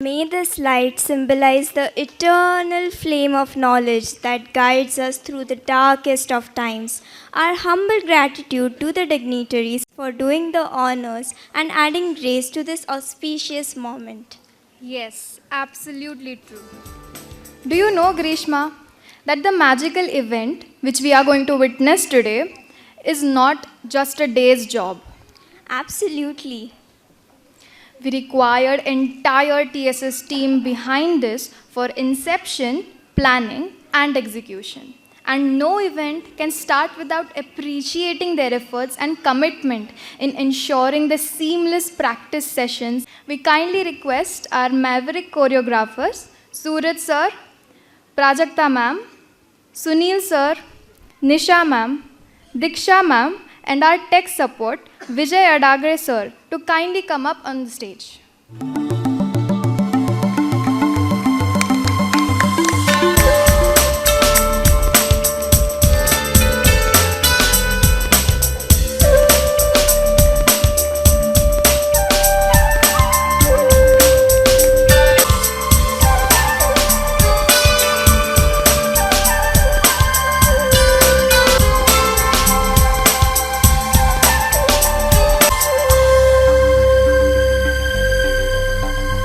May this light symbolize the eternal flame of knowledge that guides us through the darkest of times. Our humble gratitude to the dignitaries for doing the honors and adding grace to this auspicious moment. Yes, absolutely true. Do you know, Grishma, that the magical event which we are going to witness today is not just a day's job? Absolutely. We required entire TSS team behind this for inception, planning, and execution. And no event can start without appreciating their efforts and commitment in ensuring the seamless practice sessions. We kindly request our maverick choreographers, Suraj sir, Prajakta ma'am, Sunil sir, Nisha ma'am, Diksha ma'am, and our tech support, Vijay Adagre sir, to kindly come up on the stage.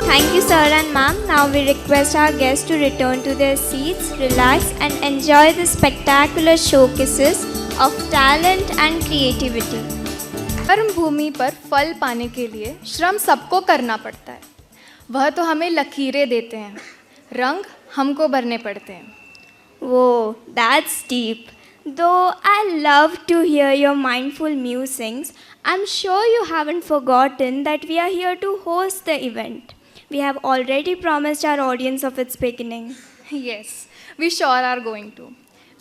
Thank you, sir and ma'am. Now we request our guests to return to their seats, relax, and enjoy the spectacular showcases of talent and creativity. कर्म भूमि पर फल पाने के लिए श्रम सबको करना पड़ता है। वह तो हमें लकीरें देते हैं, रंग हमको भरने पड़ते हैं। Whoa, that's deep. Though I love to hear your mindful musings, I'm sure you haven't forgotten that we are here to host the event. We have already promised our audience of its beginning. Yes, we sure are going to.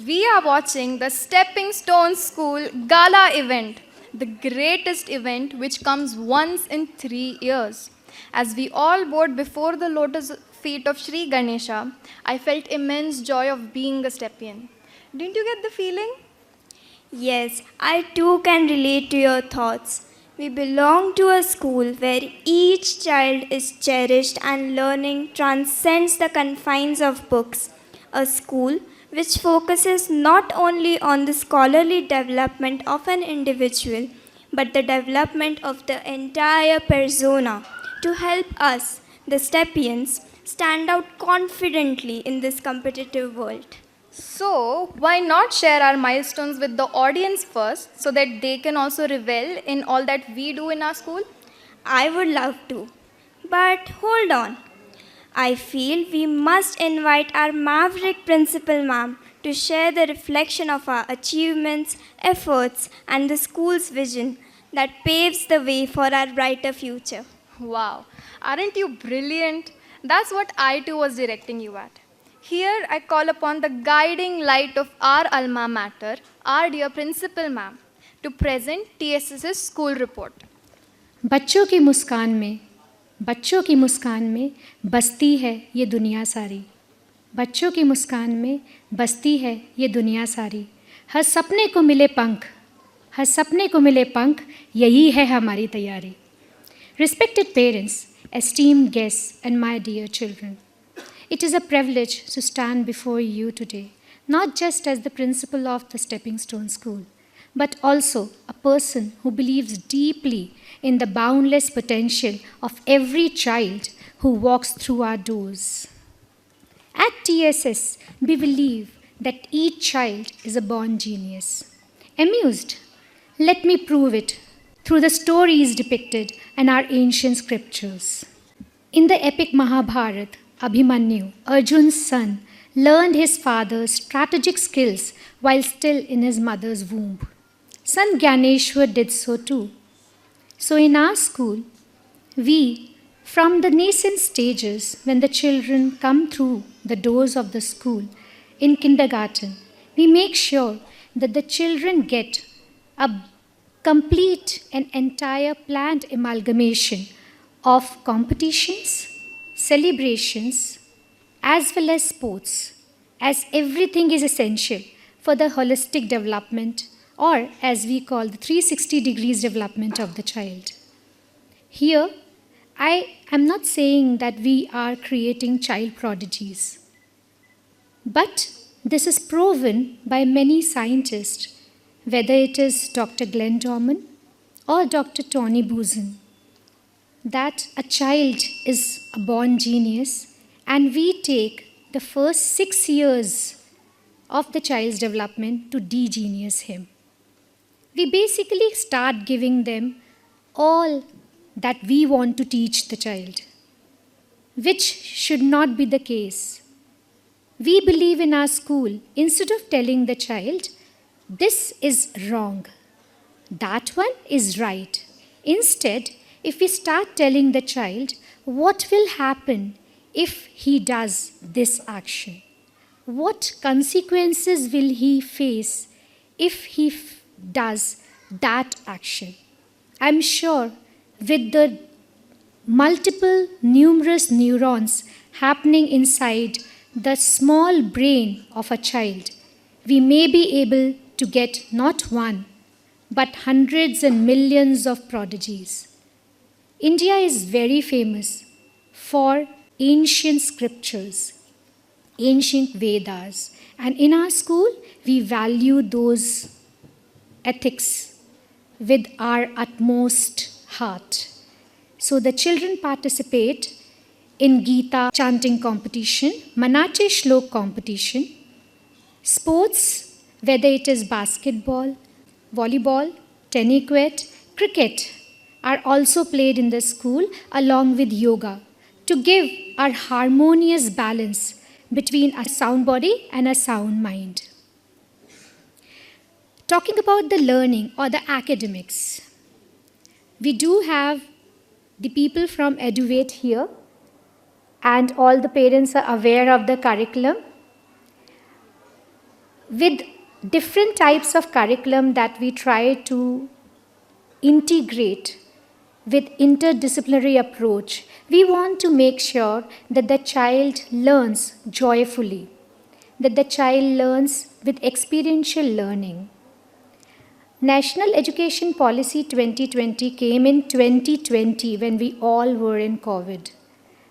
We are watching the Stepping Stone School Gala event, the greatest event which comes once in 3 years. As we all bowed before the lotus feet of Sri Ganesha, I felt immense joy of being a Steppian. Didn't you get the feeling? Yes, I too can relate to your thoughts. We belong to a school where each child is cherished and learning transcends the confines of books. A school which focuses not only on the scholarly development of an individual, but the development of the entire persona to help us, the Steppians, stand out confidently in this competitive world. So, why not share our milestones with the audience first so that they can also revel in all that we do in our school? I would love to. But hold on. I feel we must invite our maverick principal ma'am to share the reflection of our achievements, efforts, and the school's vision that paves the way for our brighter future. Wow, aren't you brilliant? That's what I too was directing you at. Here I call upon the guiding light of our alma mater, our dear principal ma'am, to present TSSS school report. बच्चों की मुस्कान में बसती है ये दुनिया सारी। बच्चों की मुस्कान में बसती है ये दुनिया सारी। हर सपने को मिले पंख, यही है हमारी तैयारी। Respected parents, esteemed guests, and my dear children, it is a privilege to stand before you today, not just as the principal of the Stepping Stone School, but also a person who believes deeply in the boundless potential of every child who walks through our doors. At TSS, we believe that each child is a born genius. Amused? Let me prove it through the stories depicted in our ancient scriptures. In the epic Mahabharata, Abhimanyu, Arjun's son, learned his father's strategic skills while still in his mother's womb. Son Gyaneshwar did so too. So in our school, we, from the nascent stages when the children come through the doors of the school in kindergarten, we make sure that the children get a complete and entire planned amalgamation of competitions, celebrations, as well as sports, as everything is essential for the holistic development, or as we call the 360 degrees development of the child. Here, I am not saying that we are creating child prodigies, but this is proven by many scientists, whether it is Dr. Glenn Dorman or Dr. Tony Buzan, that a child is a born genius and we take the first 6 years of the child's development to de-genius him. We basically start giving them all that we want to teach the child, which should not be the case. We believe in our school, instead of telling the child, this is wrong, that one is right. Instead, if we start telling the child what will happen if he does this action, what consequences will he face if he does that action, I'm sure with the multiple numerous neurons happening inside the small brain of a child, we may be able to get not one, but hundreds and millions of prodigies. India is very famous for ancient scriptures, ancient Vedas, and in our school, we value those ethics with our utmost heart. So the children participate in Gita chanting competition, Manache Shlok competition, sports, whether it is basketball, volleyball, tennis, cricket, are also played in the school along with yoga to give our harmonious balance between a sound body and a sound mind. Talking about the learning or the academics, we do have the people from Eduvate here, and all the parents are aware of the curriculum. With different types of curriculum that we try to integrate with interdisciplinary approach, we want to make sure that the child learns joyfully, that the child learns with experiential learning. National Education Policy 2020 came in 2020 when we all were in COVID.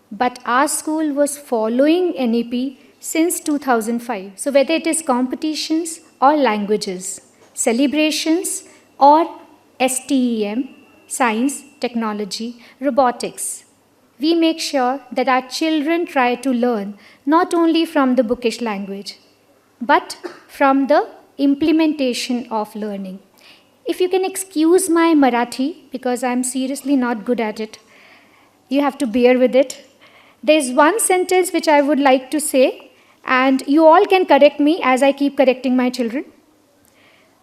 But our school was following NEP since 2005. So whether it is competitions or languages, celebrations or STEM, science, technology, robotics, we make sure that our children try to learn not only from the bookish language, but from the implementation of learning. If you can excuse my Marathi, because I'm seriously not good at it, you have to bear with it. There's one sentence which I would like to say, and you all can correct me as I keep correcting my children.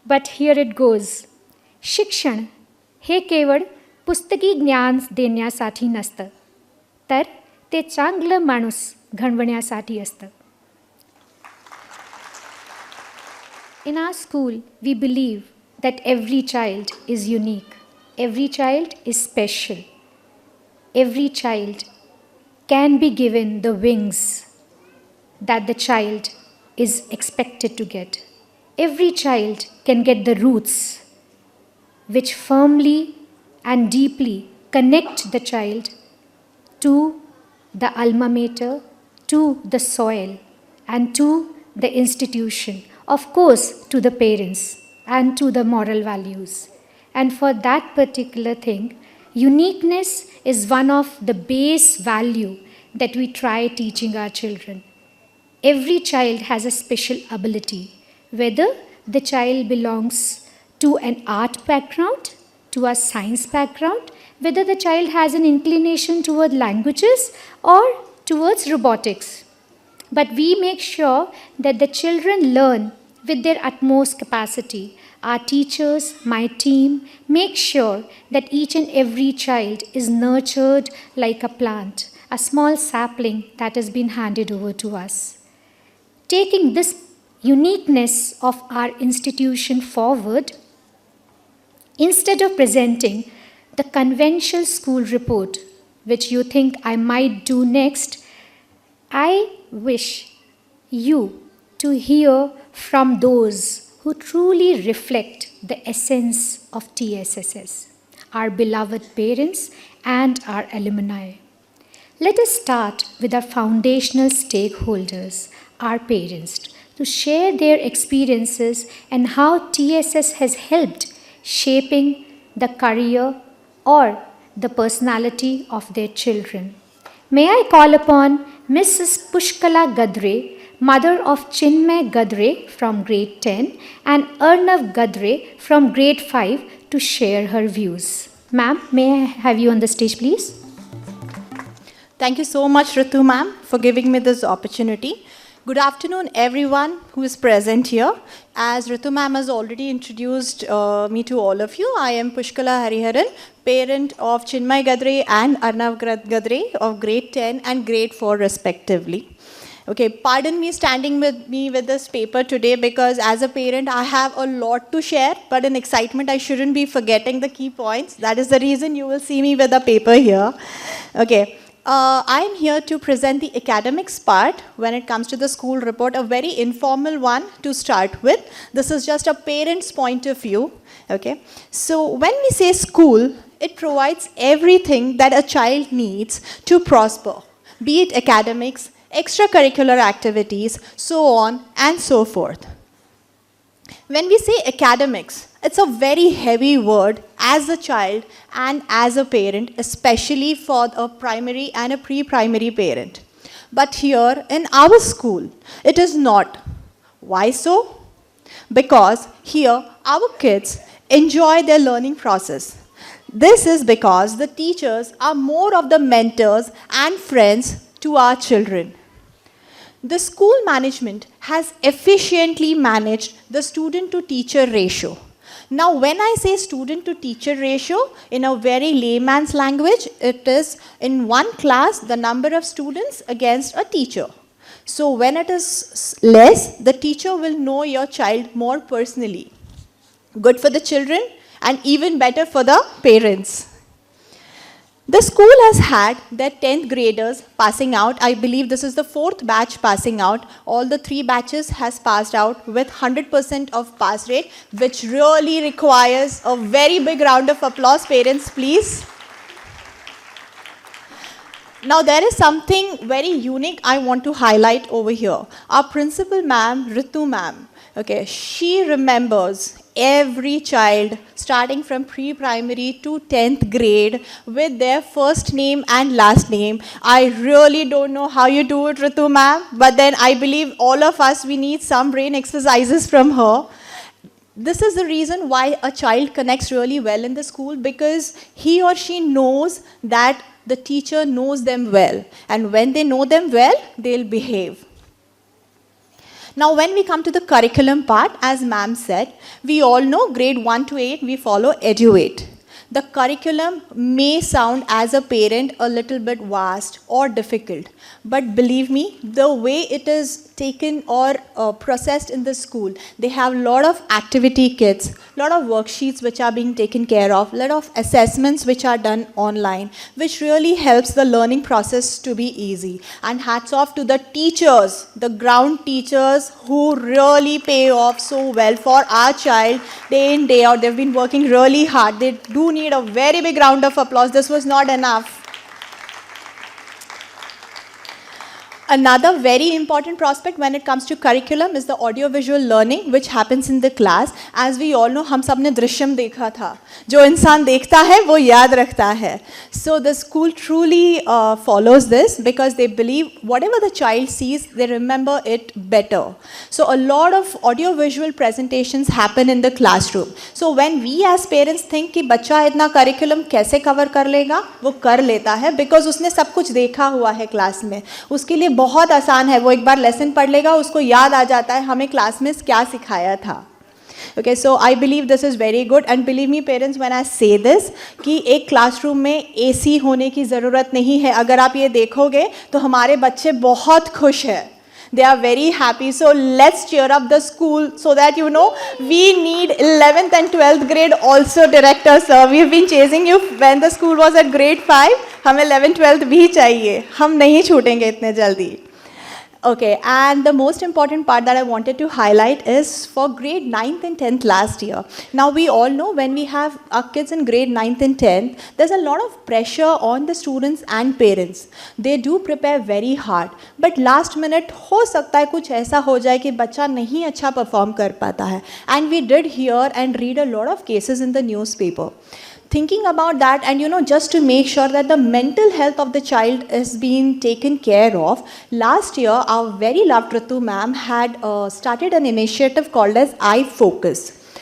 But here it goes. शिक्षण हे केवळ पुस्तकी ज्ञान देण्यासाठी नसतं, तर ते चांगलं माणूस घडवण्यासाठी असतं. In our school, we believe that every child is unique, every child is special, every child can be given the wings that the child is expected to get. Every child can get the roots which firmly and deeply connect the child to the alma mater, to the soil, and to the institution, of course, to the parents and to the moral values. And for that particular thing, uniqueness is one of the base value that we try teaching our children. Every child has a special ability, whether the child belongs to an art background, to a science background, whether the child has an inclination toward languages or towards robotics. But we make sure that the children learn with their utmost capacity. Our teachers, my team, make sure that each and every child is nurtured like a plant, a small sapling that has been handed over to us. Taking this uniqueness of our institution forward, instead of presenting the conventional school report, which you think I might do next, I wish you to hear from those who truly reflect the essence of TSSS, our beloved parents and our alumni. Let us start with our foundational stakeholders, our parents, to share their experiences and how TSS has helped shaping the career or the personality of their children. May I call upon Mrs. Pushkala Gadre, mother of Chinmay Gadre from grade 10 and Arnav Gadre from grade 5 to share her views. Ma'am, may I have you on the stage, please? Thank you so much, Ritu ma'am, for giving me this opportunity. Good afternoon, everyone who is present here. As Ritu ma'am has already introduced me to all of you, I am Pushkala Hariharan, parent of Chinmay Gadre and Arnav Gadre of grade 10 and grade 4 respectively. Okay, pardon me standing with me with this paper today because as a parent I have a lot to share, but in excitement I shouldn't be forgetting the key points. That is the reason you will see me with a paper here. Okay. I am here to present the academics part when it comes to the school report, a very informal one to start with. This is just a parent's point of view. Okay. So when we say school, it provides everything that a child needs to prosper, be it academics, extracurricular activities, so on and so forth. When we say academics, it's a very heavy word as a child and as a parent, especially for a primary and a pre-primary parent. But here in our school, it is not. Why so? Because here our kids enjoy their learning process. This is because the teachers are more of the mentors and friends to our children. The school management has efficiently managed the student to teacher ratio. Now, when I say student to teacher ratio, in a very layman's language, it is in one class, the number of students against a teacher. So when it is less, the teacher will know your child more personally. Good for the children and even better for the parents. The school has had their 10th graders passing out. I believe this is the 4th batch passing out. All the 3 batches has passed out with 100% of pass rate, which really requires a very big round of applause. Parents, please. Now, there is something very unique I want to highlight over here. Our principal ma'am, Ritu ma'am, okay, she remembers every child starting from pre-primary to 10th grade with their first name and last name. I really don't know how you do it, Ritu ma'am, but then I believe all of us, we need some brain exercises from her. This is the reason why a child connects really well in the school, because he or she knows that the teacher knows them well. And when they know them well, they'll behave. Now, when we come to the curriculum part, as ma'am said, we all know grade 1 to 8, we follow Edu8. The curriculum may sound as a parent a little bit vast or difficult, but believe me, the way it is taken or processed in the school, they have a lot of activity kits, a lot of worksheets which are being taken care of, a lot of assessments which are done online, which really helps the learning process to be easy. And hats off to the teachers, the ground teachers who really pay off so well for our child day in, day out. They've been working really hard. They do need a very big round of applause. This was not enough. Another very important prospect when it comes to curriculum is the audio-visual learning which happens in the class. As we all know, हम सब ने दृश्यम देखा था. जो इंसान देखता है वो याद रखता है. So the school truly follows this because they believe whatever the child sees, they remember it better. So a lot of audio-visual presentations happen in the classroom. So when we as parents think कि बच्चा इतना curriculum कैसे cover कर लेगा, वो कर लेता है because उसने सब कुछ देखा हुआ है क्लास में. उसके लिए बहुत आसान है, वो एक बार लेसन पढ़ लेगा, उसको याद आ जाता है हमें क्लास में क्या सिखाया था. Okay, so I believe this is very good and believe me parents when I say this कि एक क्लासरूम में AC होने की ज़रूरत नहीं है. अगर आप ये देखोगे तो हमारे बच्चे बहुत खुश हैं. They are very happy. So let's cheer up the school so that you know we need 11th and 12th grade also, director sir. We have been chasing you when the school was at grade 5. हमें 11th 12th भी चाहिए. हम नहीं छूटेंगे इतने जल्दी. Okay, and the most important part that I wanted to highlight is for grade 9th and 10th last year. Now, we all know when we have our kids in grade 9th and 10th, there's a lot of pressure on the students and parents. They do prepare very hard, but last minute हो सकता है कुछ ऐसा हो जाए कि बच्चा नहीं अच्छा perform कर पाता है. And we did hear and read a lot of cases in the newspaper. Thinking about that, and just to make sure that the mental health of the child is being taken care of, last year our very loved Ritu ma'am had started an initiative called as I Focus.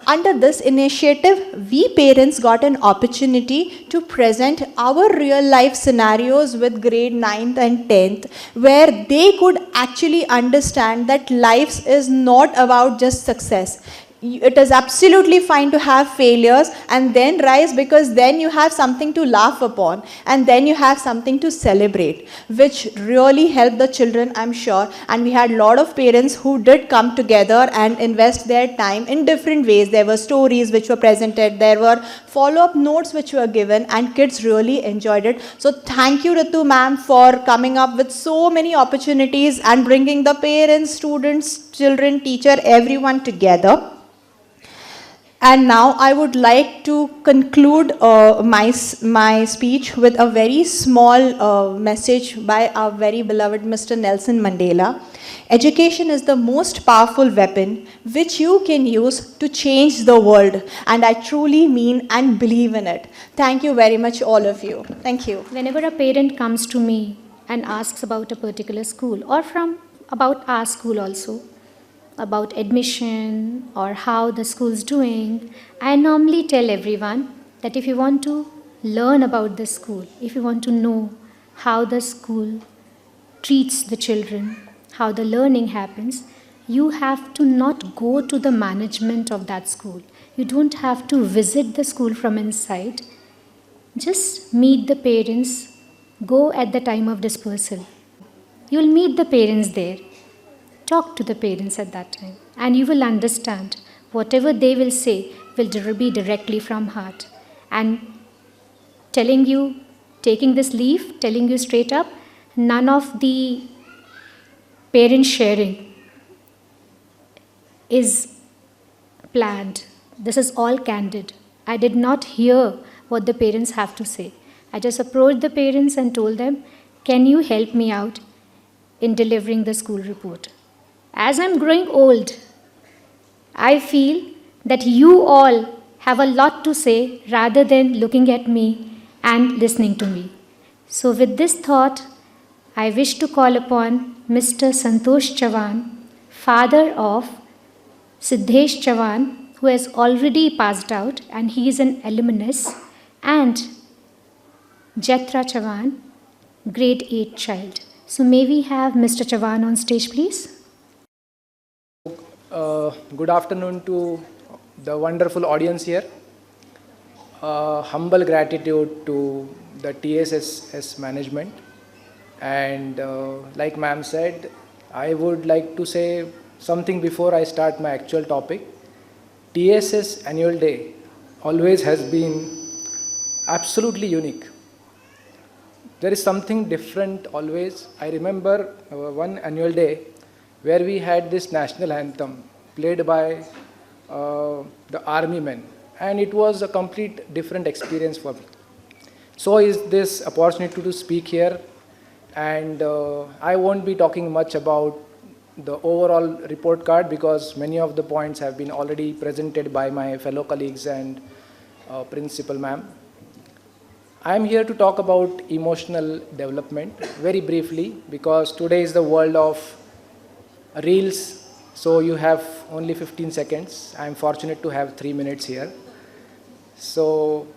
Under this initiative, we parents got an opportunity to present our real life scenarios with grade 9th and 10th, where they could actually understand that life is not about just success. It is absolutely fine to have failures and then rise, because then you have something to laugh upon and then you have something to celebrate, which really helped the children, I'm sure. And we had a lot of parents who did come together and invest their time in different ways. There were stories which were presented, there were follow-up notes which were given, and kids really enjoyed it. So thank you, Ritu ma'am, for coming up with so many opportunities and bringing the parents, students, children, teacher, everyone together. And now I would like to conclude my speech with a very small message by our very beloved Mr. Nelson Mandela. Education is the most powerful weapon which you can use to change the world. And I truly mean and believe in it. Thank you very much, all of you. Thank you. Whenever a parent comes to me and asks about a particular school, or about our school also, about admission or how the school's doing, I normally tell everyone that if you want to learn about the school, if you want to know how the school treats the children, how the learning happens, you have to not go to the management of that school. You don't have to visit the school from inside. Just meet the parents, go at the time of dispersal. You'll meet the parents there. Talk to the parents at that time, and you will understand whatever they will say will be directly from heart. And telling you, taking this leave, telling you straight up, none of the parent sharing is planned. This is all candid. I did not hear what the parents have to say. I just approached the parents and told them, can you help me out in delivering the school report? As I'm growing old, I feel that you all have a lot to say rather than looking at me and listening to me. So with this thought, I wish to call upon Mr. Santosh Chavan, father of Siddhesh Chavan, who has already passed out and he is an alumnus, and Jatra Chavan, grade 8 child. So may we have Mr. Chavan on stage, please? Good afternoon to the wonderful audience here. Humble gratitude to the TSSS management. And like ma'am said, I would like to say something before I start my actual topic. TSS annual day always has been absolutely unique. There is something different always. I remember one annual day where we had this national anthem played by the army men, and it was a complete different experience for me. So is this opportunity to speak here, and I won't be talking much about the overall report card because many of the points have been already presented by my fellow colleagues and principal ma'am. I am here to talk about emotional development very briefly because today is the world of reels, so you have only 15 seconds. I am fortunate to have 3 minutes here. So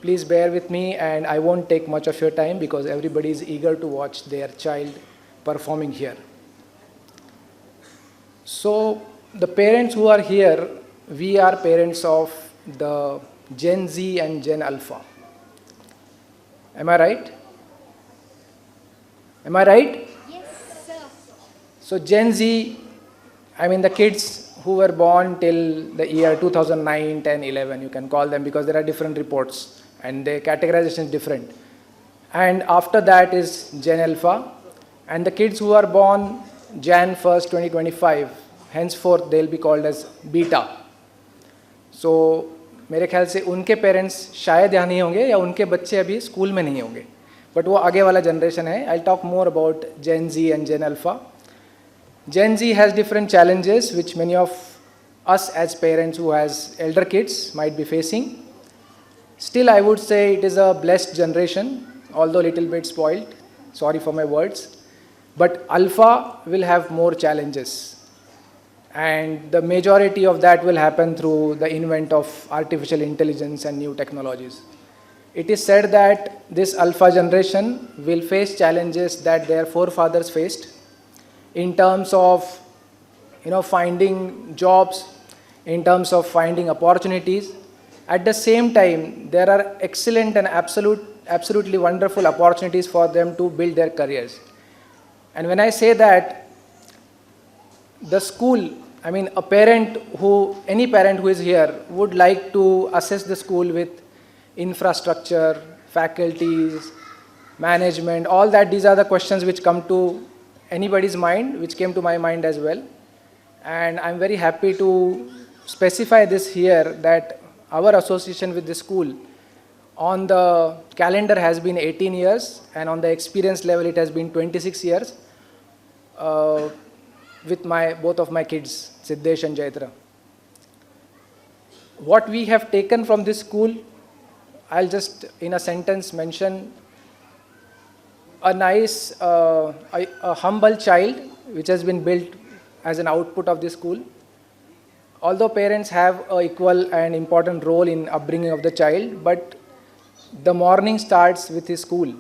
please bear with me, and I won't take much of your time because everybody is eager to watch their child performing here. So the parents who are here, we are parents of the Gen Z and Gen Alpha. Am I right? Am I right? Yes, sir. So Gen Z, I mean the kids who were born till the year 2009, 10, 11, you can call them because there are different reports and the categorization is different. And after that is Gen Alpha, and the kids who are born Jan 1st, 2025, henceforth they'll be called as beta. So मेरे ख्याल से उनके parents शायद यहाँ नहीं होंगे या उनके बच्चे अभी स्कूल में नहीं होंगे, बट वो आगे वाला जनरेशन है. I talk more about Gen Z and Gen alpha. Gen Z has different challenges which many of us as parents who has elder kids might be facing. Still, I would say it is a blessed generation, although a little bit spoiled. Sorry for my words. But Alpha will have more challenges. And the majority of that will happen through the invent of artificial intelligence and new technologies. It is said that this Alpha generation will face challenges that their forefathers faced in terms of finding jobs, in terms of finding opportunities. At the same time, there are excellent and absolutely wonderful opportunities for them to build their careers. And when I say that, the school, I mean any parent who is here would like to assess the school with infrastructure, faculties, management, all that. These are the questions which come to anybody's mind, which came to my mind as well. And I'm very happy to specify this here that our association with the school on the calendar has been 18 years and on the experience level it has been 26 years with both of my kids, Siddesh and Jaitra. What we have taken from this school, I'll just in a sentence mention a nice, a humble child which has been built as an output of this school. Although parents have an equal and important role in upbringing of the child, but the morning starts with his school.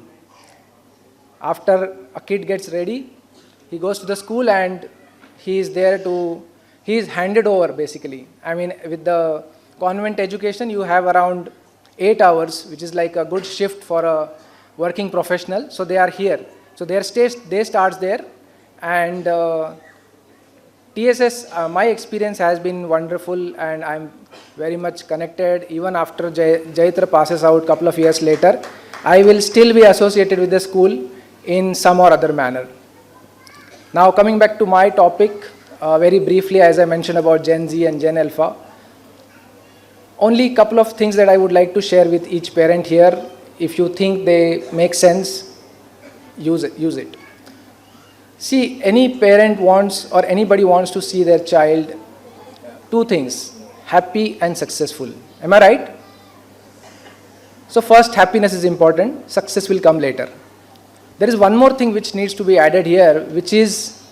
After a kid gets ready, he goes to the school and he is handed over basically. I mean, with the convent education, you have around 8 hours, which is like a good shift for a working professional. So they are here. So their day starts there. And TSS, my experience has been wonderful and I'm very much connected. Even after Jaitra passes out a couple of years later, I will still be associated with the school in some or other manner. Now coming back to my topic, very briefly, as I mentioned about Gen Z and Gen Alpha, only a couple of things that I would like to share with each parent here. If you think they make sense, use it. See, any parent wants or anybody wants to see their child, two things, happy and successful. Am I right? So first, happiness is important, success will come later. There is one more thing which needs to be added here, which is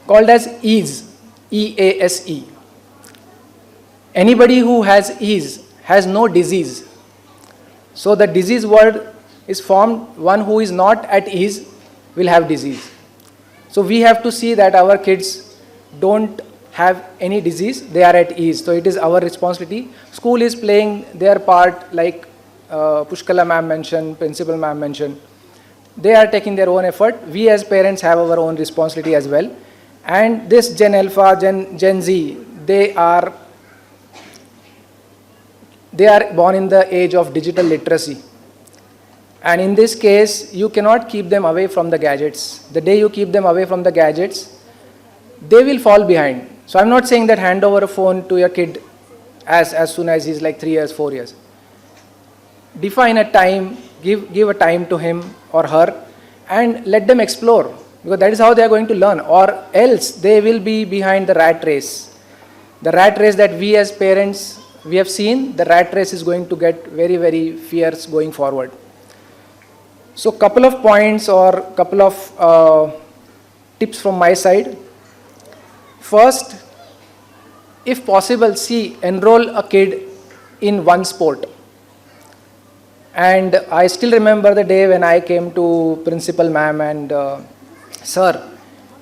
called as ease, E-A-S-E. Anybody who has ease has no disease. So the disease word is formed, one who is not at ease will have disease. So we have to see that our kids don't have any disease, they are at ease. So it is our responsibility. School is playing their part, like Pushkala ma'am mentioned, Principal ma'am mentioned. They are taking their own effort. We as parents have our own responsibility as well. And this Gen Alpha, Gen Z, they are born in the age of digital literacy. And in this case, you cannot keep them away from the gadgets. The day you keep them away from the gadgets, they will fall behind. So I'm not saying that hand over a phone to your kid as soon as he's like 3 years, 4 years. Define a time, give a time to him or her and let them explore, because that is how they are going to learn, or else they will be behind the rat race. The rat race that we as parents, we have seen, the rat race is going to get very, very fierce going forward. So couple of points or couple of tips from my side. First, if possible, enroll a kid in one sport. And I still remember the day when I came to Principal ma'am and sir,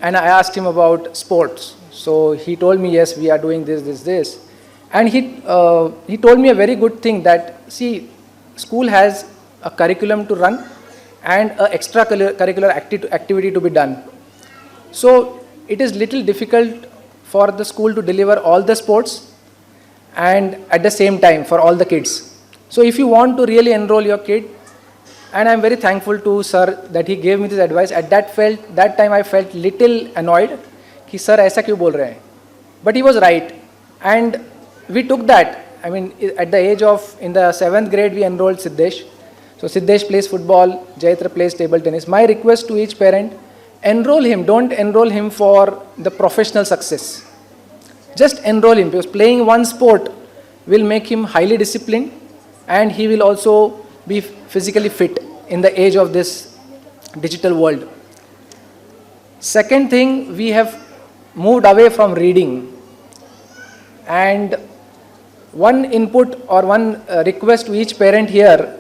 and I asked him about sports. So he told me, yes, we are doing this. And he told me a very good thing that, school has a curriculum to run and an extracurricular activity to be done. So it is little difficult for the school to deliver all the sports and at the same time for all the kids. So if you want to really enroll your kid, And I'm very thankful to sir that he gave me this advice. At that time I felt little annoyed कि sir ऐसा क्यों बोल रहे हैं? But he was right, and we took that. I mean, at the age of, in the 7th grade, we enrolled Siddesh. So Siddesh plays football, Jaitra plays table tennis. My request to each parent, enroll him. Don't enroll him for the professional success. Just enroll him, because playing one sport will make him highly disciplined, and he will also be physically fit in the age of this digital world. Second thing, we have moved away from reading. And one input or one request to each parent here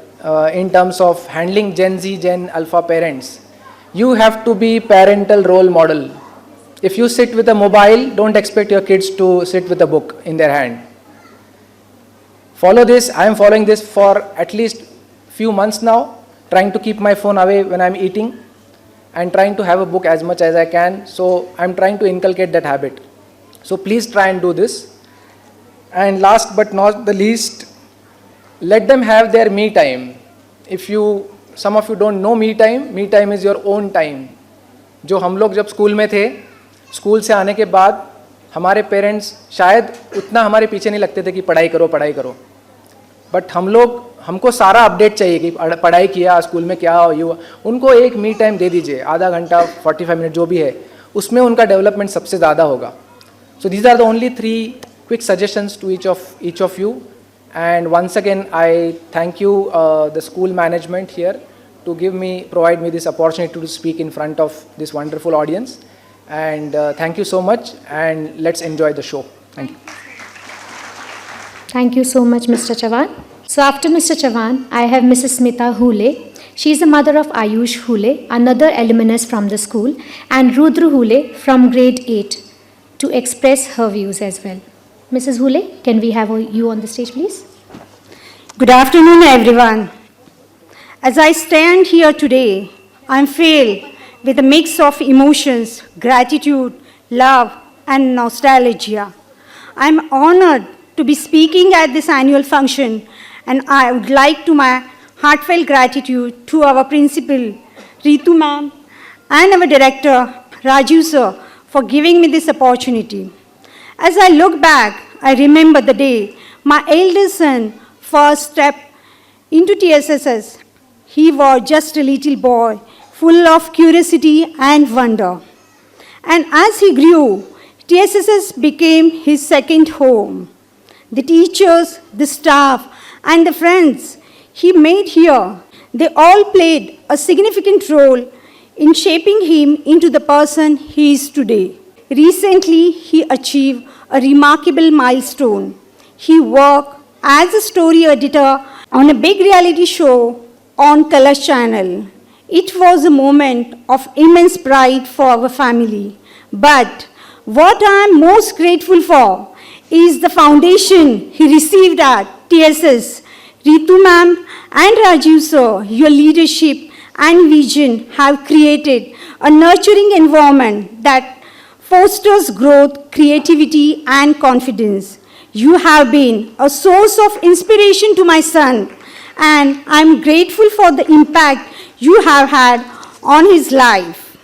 in terms of handling Gen Z, Gen Alpha parents, you have to be parental role model. If you sit with a mobile, don't expect your kids to sit with a book in their hand. Follow this. I am following this for at least few months now, trying to keep my phone away when I am eating and trying to have a book as much as I can. So I am trying to inculcate that habit. So please try and do this. And last but not the least, let them have their me time. Some of you don't know me time is your own time. जो हम लोग जब school में थे, school से आने के बाद हमारे पेरेंट्स शायद उतना हमारे पीछे नहीं लगते थे कि पढ़ाई करो, बट हमको सारा अपडेट चाहिए कि पढ़ाई किया, स्कूल में क्या हुआ. उनको एक मी टाइम दे दीजिए, आधा घंटा, 45 मिनट जो भी है, उसमें उनका डेवलपमेंट सबसे ज़्यादा होगा. So these are the only 3 quick suggestions to each of you. And once again, I thank you, the school management here, to provide me this opportunity to speak in front of this wonderful audience. And thank you so much, and let's enjoy the show. Thank you. Thank you so much, Mr. Chavan. So after Mr. Chavan, I have Mrs. Smita Hule. She is the mother of Ayush Hule, another alumnus from the school, and Rudra Hule from grade 8, to express her views as well. Mrs. Hule, can we have you on the stage, please? Good afternoon, everyone. As I stand here today, I'm filled with a mix of emotions, gratitude, love, and nostalgia. I'm honored to be speaking at this annual function, and I would like to my heartfelt gratitude to our principal, Ritu ma'am, and our director, Raju sir, for giving me this opportunity. As I look back, I remember the day my eldest son first stepped into TSSS. He was just a little boy, full of curiosity and wonder. And as he grew, TSSS became his second home. The teachers, the staff, and the friends he made here, they all played a significant role in shaping him into the person he is today. Recently, he achieved a remarkable milestone. He worked as a story editor on a big reality show on Colors Channel. It was a moment of immense pride for our family. But what I am most grateful for is the foundation he received at TSS. Ritu ma'am and Rajiv sir, your leadership and vision have created a nurturing environment that fosters growth, creativity, and confidence. You have been a source of inspiration to my son, and I'm grateful for the impact you have had on his life.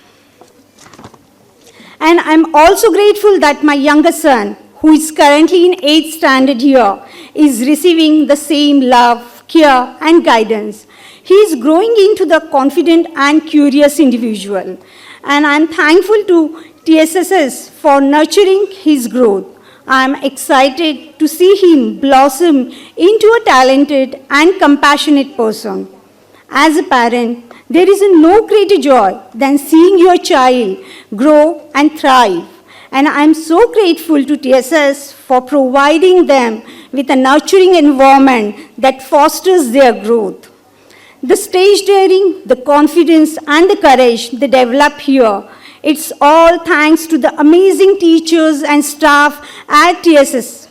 And I'm also grateful that my younger son, who is currently in 8th standard here, is receiving the same love, care, and guidance. He is growing into the confident and curious individual, and I'm thankful to TSSS for nurturing his growth. I'm excited to see him blossom into a talented and compassionate person. As a parent, there is no greater joy than seeing your child grow and thrive. And I'm so grateful to TSS for providing them with a nurturing environment that fosters their growth. The stage daring, the confidence, and the courage they develop here, it's all thanks to the amazing teachers and staff at TSS.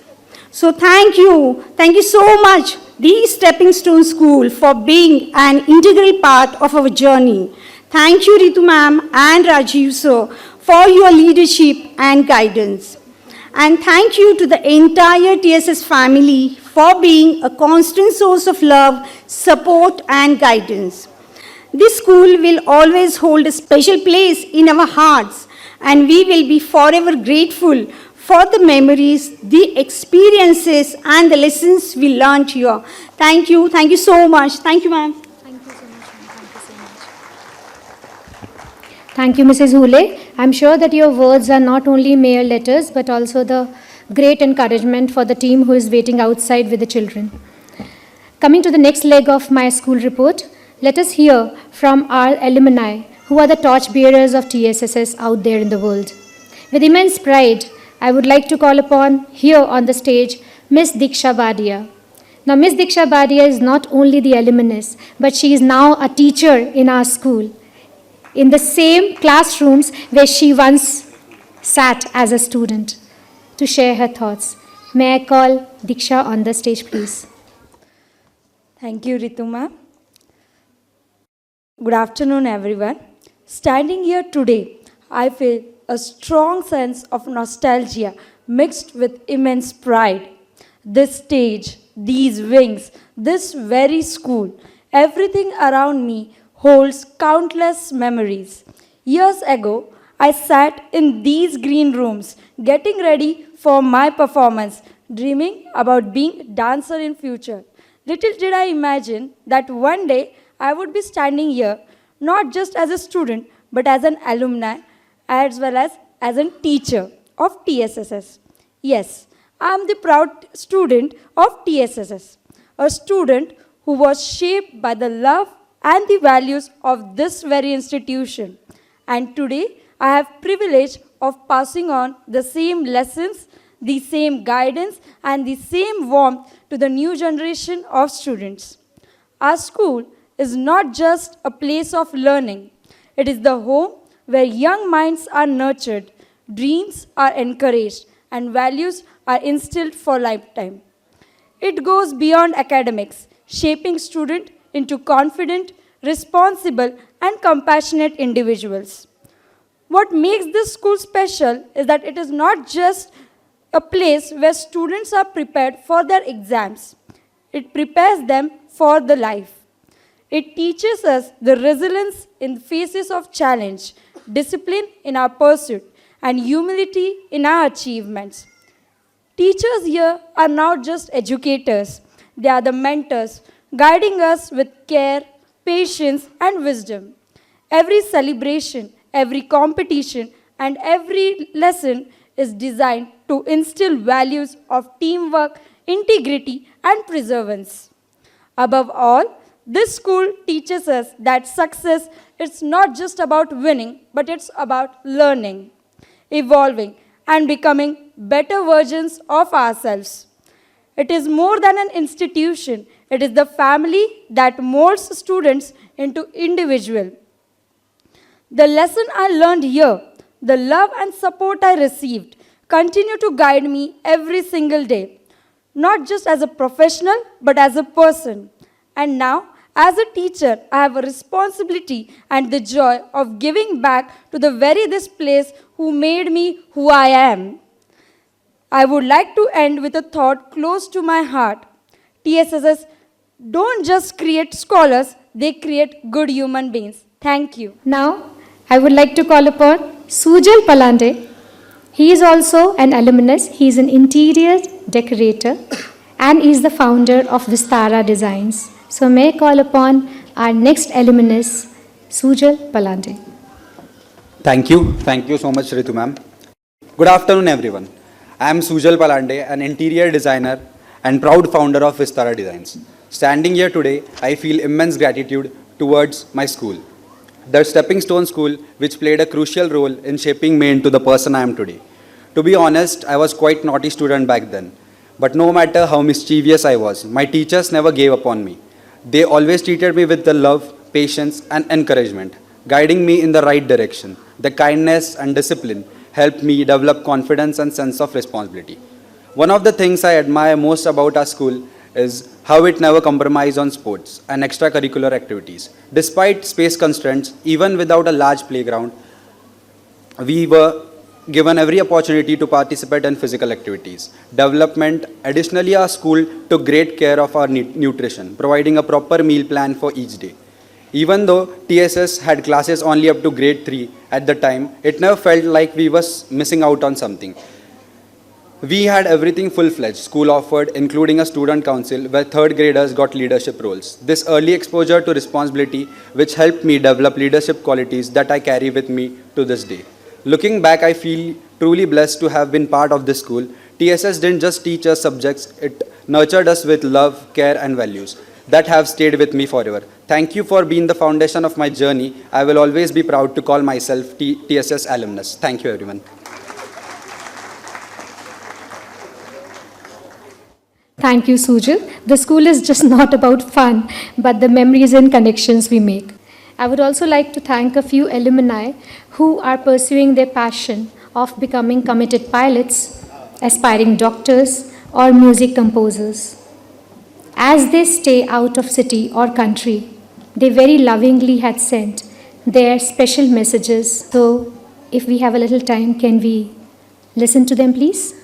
So thank you so much, the Stepping Stone School, for being an integral part of our journey. Thank you, Ritu ma'am and Rajiv sir, for your leadership and guidance. And thank you to the entire TSS family for being a constant source of love, support, and guidance. This school will always hold a special place in our hearts, and we will be forever grateful for the memories, the experiences, and the lessons we learned here. Thank you. Thank you so much. Thank you, ma'am. Thank you, Mrs. Hule. I'm sure that your words are not only mere letters, but also the great encouragement for the team who is waiting outside with the children. Coming to the next leg of my school report, let us hear from our alumni, who are the torchbearers of TSSS out there in the world. With immense pride, I would like to call upon here on the stage Miss Diksha Badia. Now, Miss Diksha Badia is not only the alumnus, but she is now a teacher in our school, in the same classrooms where she once sat as a student, to share her thoughts. May I call Diksha on the stage, please? Thank you, Ritu ma'am. Good afternoon, everyone. Standing here today, I feel a strong sense of nostalgia mixed with immense pride. This stage, these wings, this very school, everything around me holds countless memories. Years ago, I sat in these green rooms, getting ready for my performance, dreaming about being a dancer in future. Little did I imagine that one day I would be standing here, not just as a student, but as an alumni, as well as a teacher of TSSS. Yes, I am the proud student of TSSS, a student who was shaped by the love and the values of this very institution. And today, I have privilege of passing on the same lessons, the same guidance, and the same warmth to the new generation of students. Our school is not just a place of learning. It is the home where young minds are nurtured, dreams are encouraged, and values are instilled for lifetime. It goes beyond academics, shaping students into confident, responsible, and compassionate individuals. What makes this school special is that it is not just a place where students are prepared for their exams. It prepares them for the life. It teaches us the resilience in the faces of challenge, discipline in our pursuit, and humility in our achievements. Teachers here are not just educators. They are the mentors, guiding us with care, patience, and wisdom. Every celebration, every competition, and every lesson is designed to instill values of teamwork, integrity, and perseverance. Above all, this school teaches us that success is not just about winning, but it's about learning, evolving, and becoming better versions of ourselves. It is more than an institution. It is the family that molds students into individuals. The lesson I learned here, the love and support I received, continue to guide me every single day, not just as a professional, but as a person. And now, as a teacher, I have a responsibility and the joy of giving back to the very this place who made me who I am. I would like to end with a thought close to my heart. TSSS don't just create scholars, they create good human beings. Thank you. Now, I would like to call upon Sujal Palande. He is also an alumnus. He is an interior decorator and is the founder of Vistara Designs. So may I call upon our next alumnus, Sujal Palande. Thank you. Thank you so much, Ritu ma'am. Good afternoon, everyone. I am Sujal Palande, an interior designer and proud founder of Vistara Designs. Standing here today, I feel immense gratitude towards my school, the Stepping Stone School, which played a crucial role in shaping me into the person I am today. To be honest, I was quite naughty student back then. But no matter how mischievous I was, my teachers never gave up on me. They always treated me with the love, patience, and encouragement, guiding me in the right direction. The kindness and discipline helped me develop confidence and sense of responsibility. One of the things I admire most about our school is how it never compromised on sports and extracurricular activities. Despite space constraints, even without a large playground, we were given every opportunity to participate in physical activities. Development. Additionally, our school took great care of our nutrition, providing a proper meal plan for each day. Even though TSS had classes only up to grade 3 at the time, it never felt like we was missing out on something. We had everything full-fledged, school offered, including a student council where third graders got leadership roles. This early exposure to responsibility, which helped me develop leadership qualities that I carry with me to this day. Looking back, I feel truly blessed to have been part of this school. TSS didn't just teach us subjects, it nurtured us with love, care, and values that have stayed with me forever. Thank you for being the foundation of my journey. I will always be proud to call myself TSS alumnus. Thank you, everyone. Thank you, Sujal. The school is just not about fun, but the memories and connections we make. I would also like to thank a few alumni who are pursuing their passion of becoming committed pilots, aspiring doctors, or music composers. As they stay out of city or country, they very lovingly had sent their special messages. So, if we have a little time, can we listen to them, please?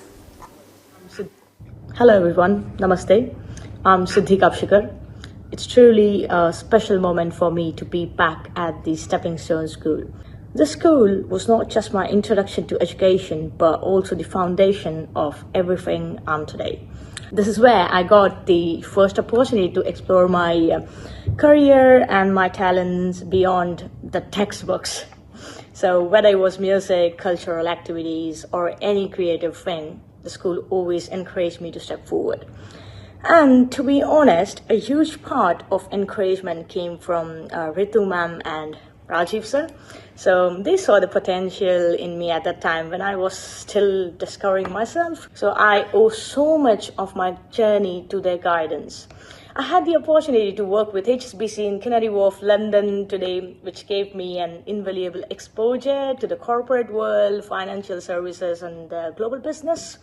Hello everyone, Namaste. I'm Siddhi Kapshikar. It's truly a special moment for me to be back at the Stepping Stone School. This school was not just my introduction to education, but also the foundation of everything I'm today. This is where I got the first opportunity to explore my career and my talents beyond the textbooks. So whether it was music, cultural activities, or any creative thing, the school always encouraged me to step forward. And to be honest, a huge part of encouragement came from Ritu ma'am and Rajiv sir. So they saw the potential in me at that time when I was still discovering myself. So I owe so much of my journey to their guidance. I had the opportunity to work with HSBC in Canary Wharf, London today, which gave me an invaluable exposure to the corporate world, financial services, and global business.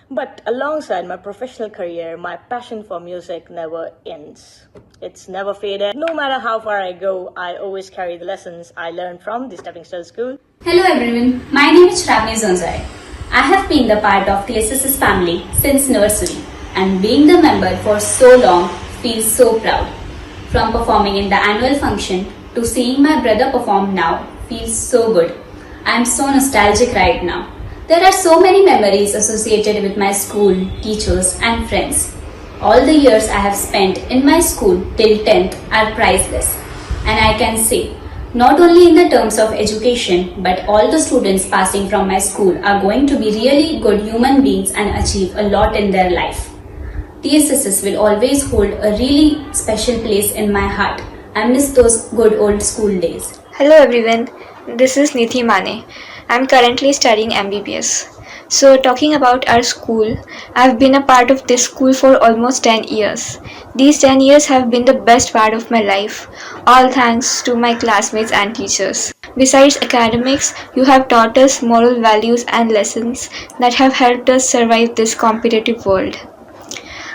But alongside my professional career, my passion for music never ends. It's never faded. No matter how far I go, I always carry the lessons I learned from the Stepping Stone School. Hello everyone, my name is Shravani Zonzai. I have been the part of TSSS family since nursery, and being the member for so long feels so proud. From performing in the annual function to seeing my brother perform now feels so good. I am so nostalgic right now. There are so many memories associated with my school, teachers and friends. All the years I have spent in my school till 10th are priceless. And I can say, not only in the terms of education, but all the students passing from my school are going to be really good human beings and achieve a lot in their life. TSSS will always hold a really special place in my heart. I miss those good old school days. Hello everyone, this is Nithi Mane. I'm currently studying MBBS. So talking about our school, I've been a part of this school for almost 10 years. These 10 years have been the best part of my life, all thanks to my classmates and teachers. Besides academics, you have taught us moral values and lessons that have helped us survive this competitive world.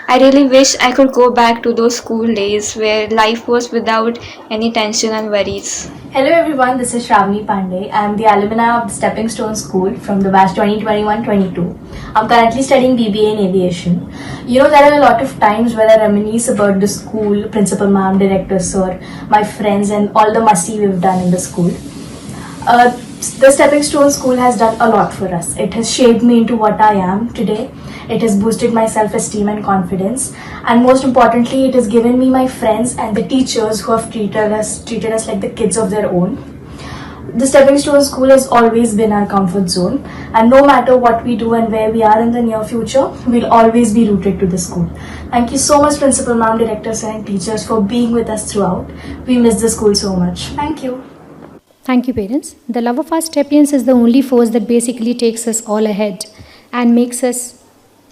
I really wish I could go back to those school days where life was without any tension and worries. Hello everyone, this is Shravani Pandey. I am the alumni of the Stepping Stone School from the batch 2021-22. I'm currently studying BBA in aviation. You know, there are a lot of times where I reminisce about the school, principal ma'am, director sir, my friends and all the musty we've done in the school. The Stepping Stone School has done a lot for us. It has shaped me into what I am today. It has boosted my self-esteem and confidence. And most importantly, it has given me my friends and the teachers who have treated us like the kids of their own. The Stepping Stone School has always been our comfort zone. And no matter what we do and where we are in the near future, we'll always be rooted to the school. Thank you so much, Principal Ma'am, Directors and teachers for being with us throughout. We miss the school so much. Thank you. Thank you, parents. The love of our Steppians is the only force that basically takes us all ahead and makes us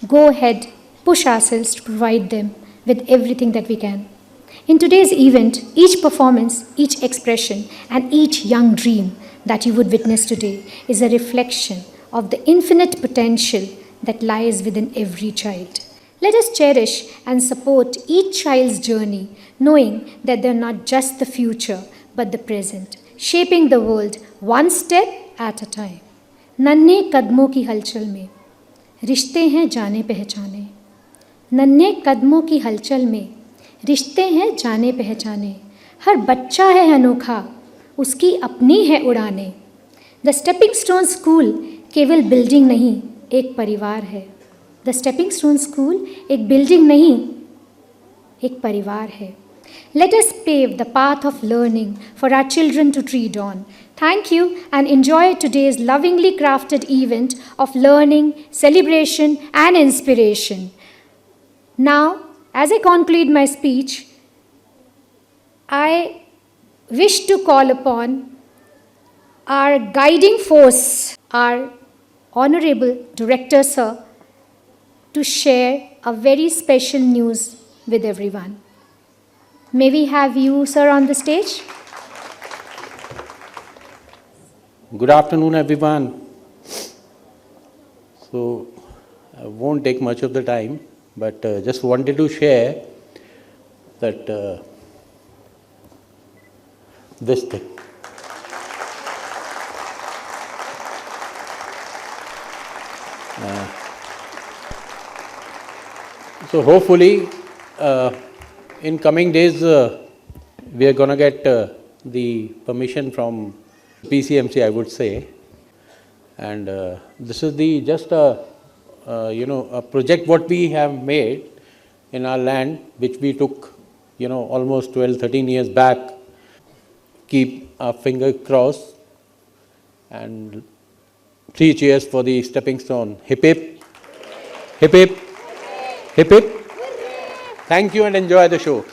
go ahead, push ourselves to provide them with everything that we can. In today's event, each performance, each expression, and each young dream that you would witness today is a reflection of the infinite potential that lies within every child. Let us cherish and support each child's journey, knowing that they're not just the future, but the present, shaping the world one step at a time. नन्हे कदमों की हलचल में रिश्ते हैं जाने पहचाने, नन्हे कदमों की हलचल में रिश्ते हैं जाने पहचाने, हर बच्चा है अनोखा, उसकी अपनी है उड़ानें। द स्टेपिंग स्टोन स्कूल केवल बिल्डिंग नहीं, एक परिवार है। द स्टेपिंग स्टोन स्कूल एक बिल्डिंग नहीं, एक परिवार है। Let us pave the path of learning for our children to tread on. Thank you and enjoy today's lovingly crafted event of learning, celebration, and inspiration. Now, as I conclude my speech, I wish to call upon our guiding force, our Honorable Director Sir, to share a very special news with everyone. May we have you, sir, on the stage? Good afternoon, everyone. So, I won't take much of the time, but just wanted to share that this thing. So, hopefully, in coming days, we are going to get the permission from PCMC, I would say, and this is the just a project what we have made in our land, which we took almost 12-13 years back. Keep our finger crossed and 3 cheers for the stepping stone. Hip hip, hip hip, hip hip. Thank you and enjoy the show.